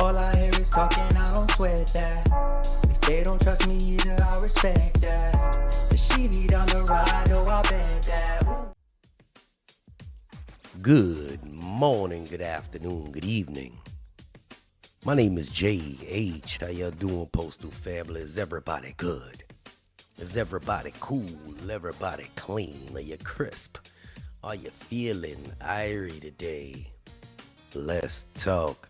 All I hear is talking, I don't sweat that. If they don't trust me either, I respect that. If she be down the ride, oh, I'll bet that. Ooh. Good morning, good afternoon, good evening. My name is J.H. How y'all doing, Postal family? Is everybody good? Is everybody cool? Everybody clean? Are you crisp? Are you feeling irie today? Let's talk.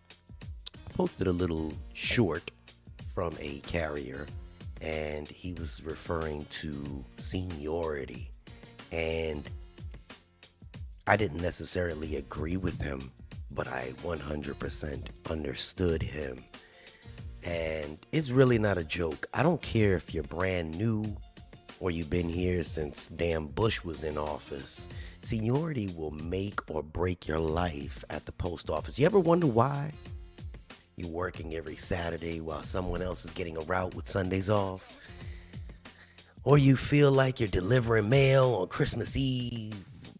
I posted a little short from a carrier, and he was referring to seniority. And I didn't necessarily agree with him, but I 100% understood him. And it's really not a joke. I don't care if you're brand new or you've been here since damn Bush was in office. Seniority will make or break your life at the post office. You ever wonder why? You're working every Saturday while someone else is getting a route with Sundays off? Or you feel like you're delivering mail on Christmas Eve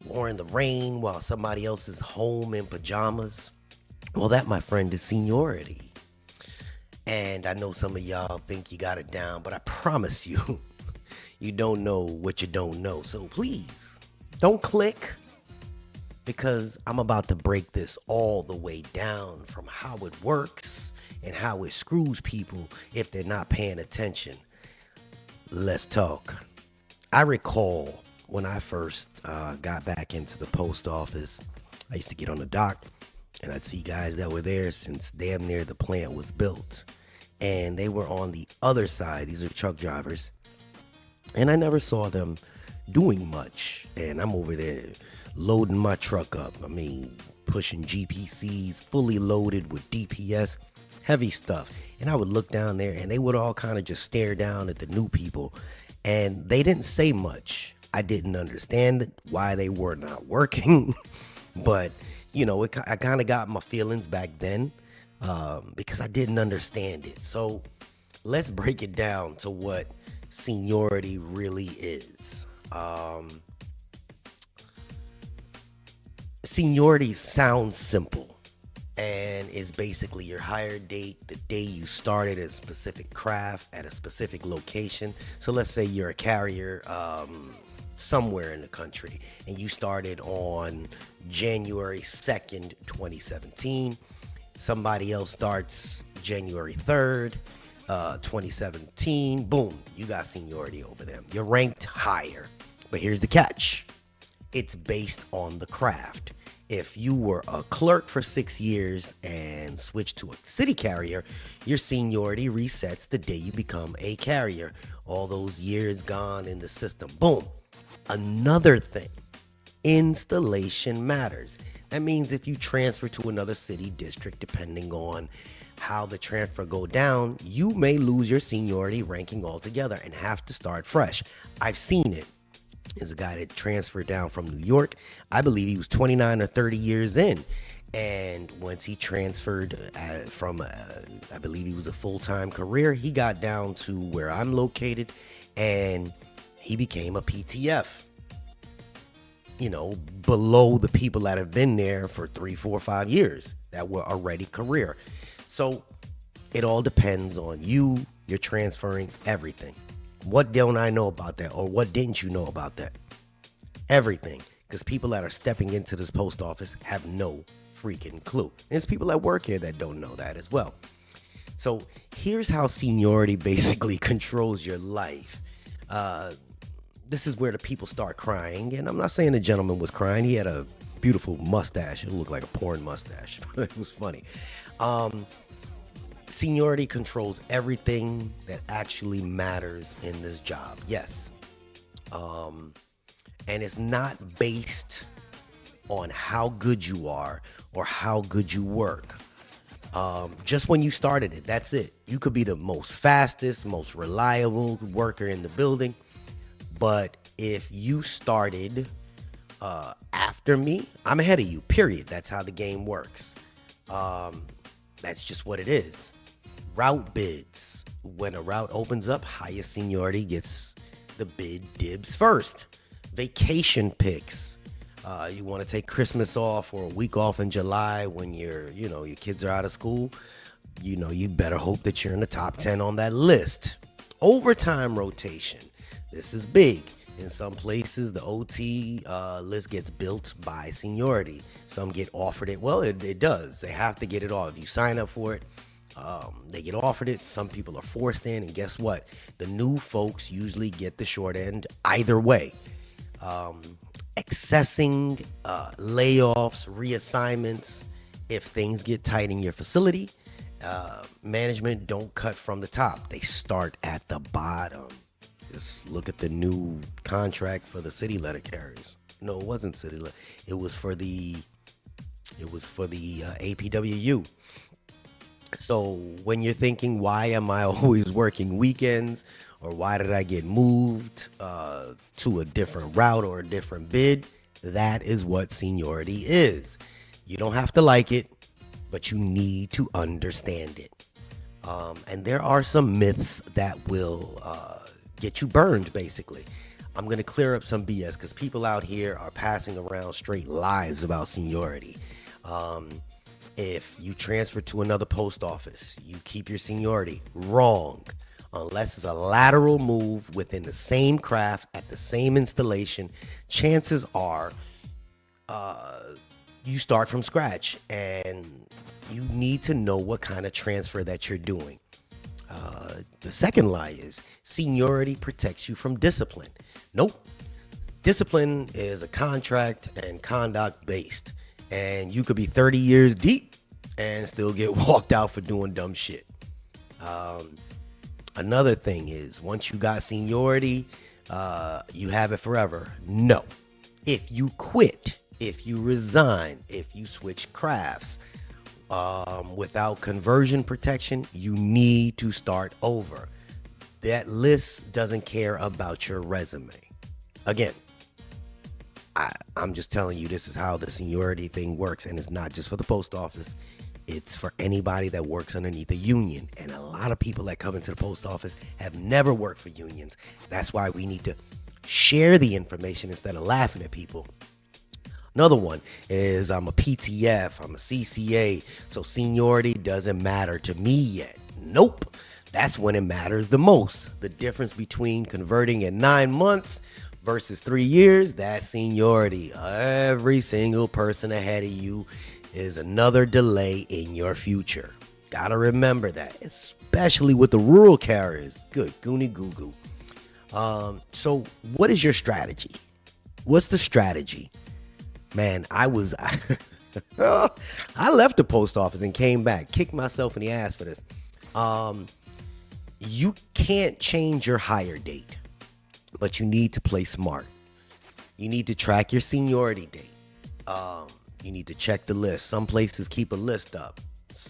or in the rain while somebody else is home in pajamas? Well, that, my friend, is seniority. And I know some of y'all think you got it down, but I promise you, you don't know what you don't know. So please, don't click, because I'm about to break this all the way down from how it works and how it screws people if they're not paying attention. Let's talk. I recall when I first got back into the post office, I used to get on the dock and I'd see guys that were there since damn near the plant was built. And they were on the other side. These are truck drivers. And I never saw them doing much. And I'm over there loading my truck up. I mean, pushing GPCs, fully loaded with DPS, heavy stuff. And I would look down there and they would all kind of just stare down at the new people. And they didn't say much. I didn't understand why they were not working. But, you know, I kind of got my feelings back then because I didn't understand it. So let's break it down to what seniority really is. Seniority sounds simple and is basically your hire date, the day you started at a specific craft at a specific location. So let's say you're a carrier somewhere in the country and you started on January 2nd, 2017. Somebody else starts January 3rd, 2017. Boom, you got seniority over them. You're ranked higher. But here's the catch. It's based on the craft. If you were a clerk for 6 years and switched to a city carrier, your seniority resets the day you become a carrier. All those years gone in the system. Boom. Another thing, installation matters. That means if you transfer to another city district, depending on how the transfer go down, you may lose your seniority ranking altogether and have to start fresh. I've seen it. There's a guy that transferred down from New York. I believe he was 29 or 30 years in. And once he transferred from, I believe he was a full-time career, he got down to where I'm located and he became a PTF. You know, below the people that have been there for 3, 4, 5 years that were already career. So it all depends on you. You're transferring everything. What don't I know about that? Or what didn't you know about that? Everything. Because people that are stepping into this post office have no freaking clue. And there's people that work here that don't know that as well. So here's how seniority basically controls your life. This is where the people start crying. And I'm not saying the gentleman was crying. He had a beautiful mustache. It looked like a porn mustache. It was funny. Seniority controls everything that actually matters in this job. Yes. And it's not based on how good you are or how good you work. Just when you started it, that's it. You could be the most fastest, most reliable worker in the building. But if you started after me, I'm ahead of you, period. That's how the game works. That's just what it is. Route bids. When a route opens up, highest seniority gets the bid dibs first. Vacation picks. You want to take Christmas off or a week off in July when your kids are out of school. You better hope that you're in the top 10 on that list. Overtime rotation. This is big. In some places, the OT list gets built by seniority. Some get offered it. Well, it does. They have to get it off. If you sign up for it, they get offered it. Some people are forced in. And guess what? The new folks usually get the short end either way. Accessing layoffs, reassignments. If things get tight in your facility, management don't cut from the top. They start at the bottom. Just look at the new contract for the city letter carriers. No, it wasn't city letter. It was for the APWU. So when you're thinking, why am I always working weekends, or why did I get moved to a different route or a different bid, that is what seniority is. You don't have to like it, but you need to understand it. And there are some myths that will get you burned, basically. I'm going to clear up some BS because people out here are passing around straight lies about seniority. If you transfer to another post office, you keep your seniority. Wrong. Unless it's a lateral move within the same craft at the same installation, chances are you start from scratch, and you need to know what kind of transfer that you're doing. The second lie is seniority protects you from discipline. Nope. Discipline is a contract and conduct based, and you could be 30 years deep and still get walked out for doing dumb shit. Another thing is, once you got seniority, you have it forever. No. If you quit, if you resign, if you switch crafts, without conversion protection, you need to start over. That list doesn't care about your resume. Again, I'm just telling you, this is how the seniority thing works, and it's not just for the post office. It's for anybody that works underneath a union. And a lot of people that come into the post office have never worked for unions. That's why we need to share the information instead of laughing at people. Another one is I'm a PTF, I'm a CCA, so seniority doesn't matter to me yet. Nope. That's when it matters the most. The difference between converting in 9 months versus 3 years, that's seniority. Every single person ahead of you is another delay in your future. Gotta remember that, especially with the rural carriers. Good, goony goo goo. So what is your strategy? What's the strategy? Man, I left the post office and came back, kicked myself in the ass for this. You can't change your hire date, but you need to play smart. You need to track your seniority date. You need to check the list. Some places keep a list up.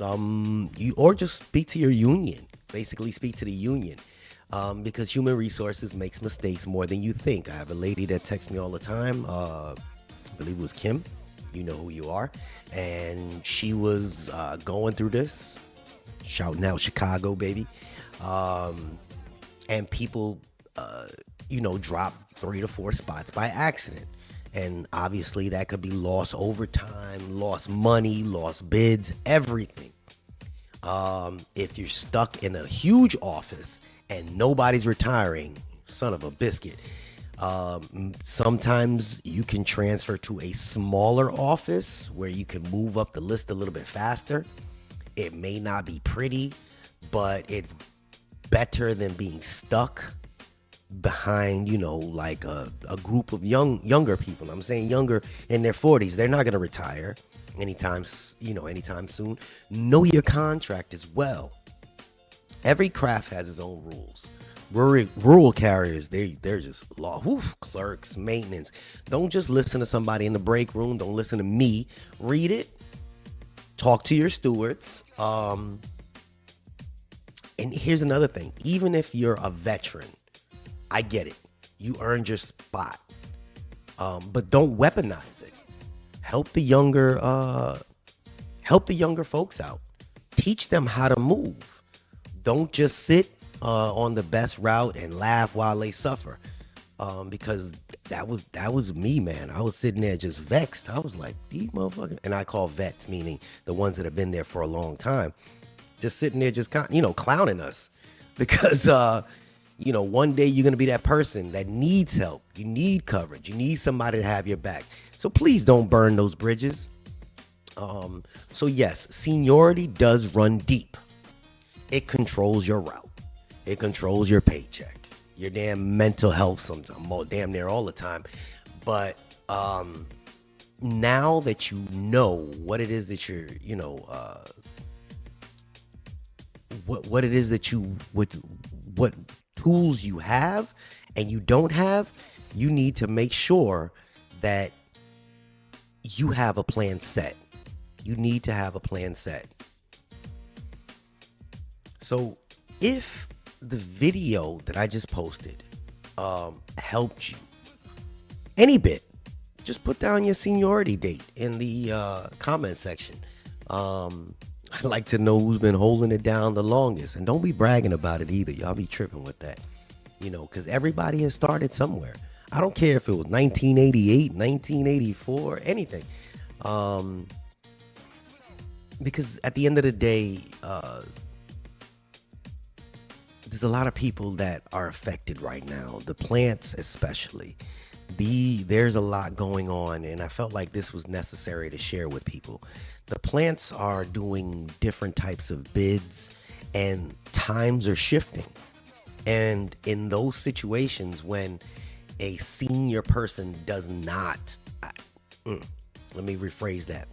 Or just speak to your union. Basically speak to the union. Because human resources makes mistakes more than you think. I have a lady that texts me all the time. I believe it was Kim. You know who you are. And she was going through this. Shouting out Chicago, baby. And people, drop 3 to 4 spots by accident. And obviously that could be lost overtime, lost money, lost bids, everything. If you're stuck in a huge office and nobody's retiring, son of a biscuit, sometimes you can transfer to a smaller office where you can move up the list a little bit faster. It may not be pretty, but it's better than being stuck behind, like a group of younger people. I'm saying younger in their 40s. They're not going to retire anytime soon. Know your contract as well. Every craft has its own rules. Rural carriers, they're just clerks, maintenance. Don't just listen to somebody in the break room. Don't listen to me. Read it. Talk to your stewards. And here's another thing. Even if you're a veteran, I get it. You earned your spot. But don't weaponize it. Help the younger folks out. Teach them how to move. Don't just sit on the best route and laugh while they suffer. because that was me, man. I was sitting there just vexed. I was like, these motherfuckers, and I call vets, meaning the ones that have been there for a long time, just sitting there, just clowning us, because one day you're gonna be that person that needs help. You need coverage. You need somebody to have your back. So please don't burn those bridges. So yes, seniority does run deep. It controls your route. It controls your paycheck, your damn mental health sometimes, damn near all the time. But now that you know what it is that you're, what it is that what tools you have and you don't have, you need to make sure that you have a plan set. You need to have a plan set. So if the video that I just posted helped you any bit, just put down your seniority date in the comment section. I'd like to know who's been holding it down the longest. And don't be bragging about it either. Y'all be tripping with that. Because everybody has started somewhere. I don't care if it was 1988, 1984, anything. Because at the end of the day, there's a lot of people that are affected right now. The plants especially. There's a lot going on, and I felt like this was necessary to share with people. The plants are doing different types of bids, and times are shifting. And in those situations when a senior person does not, let me rephrase that.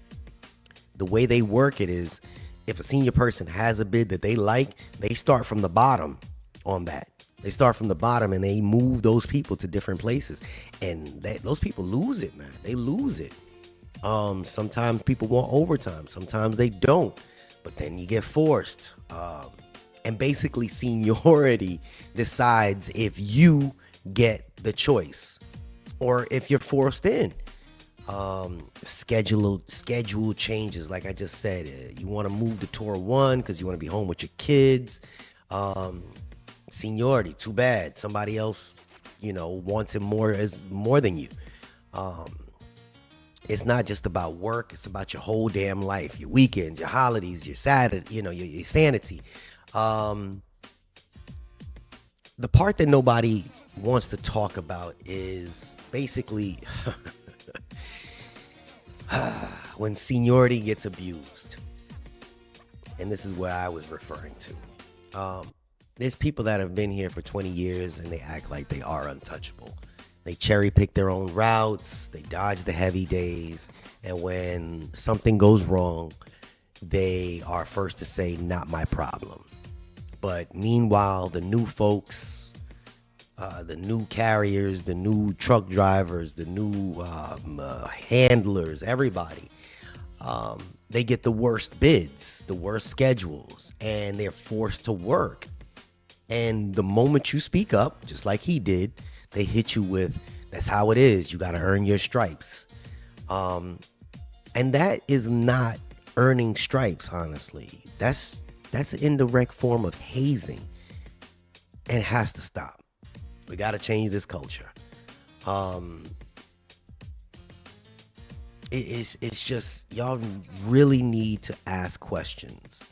The way they work it is, if a senior person has a bid that they like, they start from the bottom on that. They start from the bottom and they move those people to different places. And those people lose it, man. They lose it. Sometimes people want overtime. Sometimes they don't. But then you get forced. And basically seniority decides if you get the choice or if you're forced in. Schedule changes. Like I just said, you want to move to tour 1 because you want to be home with your kids. Seniority, too bad. Somebody else, wants it more than you. It's not just about work. It's about your whole damn life, your weekends, your holidays, your Saturday, your sanity. The part that nobody wants to talk about is basically when seniority gets abused. And this is what I was referring to. There's people that have been here for 20 years and they act like they are untouchable. They cherry pick their own routes. They dodge the heavy days. And when something goes wrong, they are first to say, not my problem. But meanwhile, the new folks, the new carriers, the new truck drivers, the new handlers, everybody, they get the worst bids, the worst schedules, and they're forced to work. And the moment you speak up, just like he did, they hit you with, that's how it is. You got to earn your stripes. And that is not earning stripes, honestly. That's an indirect form of hazing, and it has to stop. We got to change this culture. It's just, y'all really need to ask questions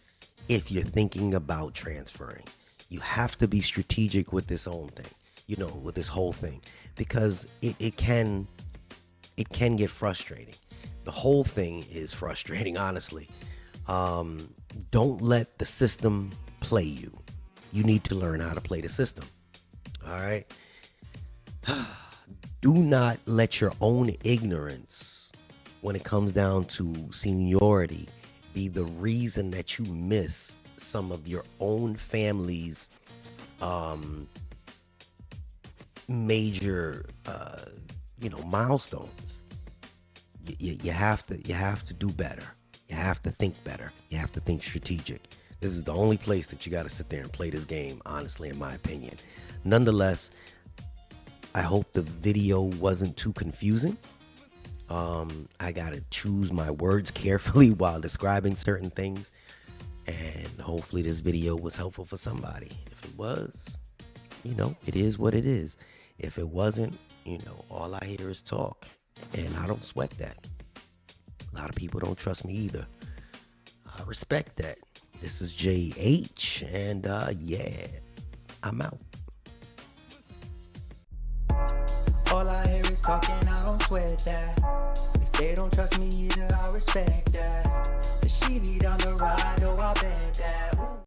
if you're thinking about transferring. You have to be strategic with this own thing, with this whole thing, because it can get frustrating. The whole thing is frustrating, honestly. Don't let the system play you. You need to learn how to play the system. All right. Do not let your own ignorance when it comes down to seniority be the reason that you miss some of your own family's major milestones. You have to do better. You have to think better. You have to think strategic. This is the only place that you got to sit there and play this game, honestly, in my opinion. Nonetheless, I hope the video wasn't too confusing. I got to choose my words carefully while describing certain things. And hopefully this video was helpful for somebody. If it was, it is what it is. If it wasn't, all I hear is talk. And I don't sweat that. A lot of people don't trust me either. I respect that. This is JH, and yeah, I'm out. All I hear is talking, I don't sweat that. If they don't trust me either, I respect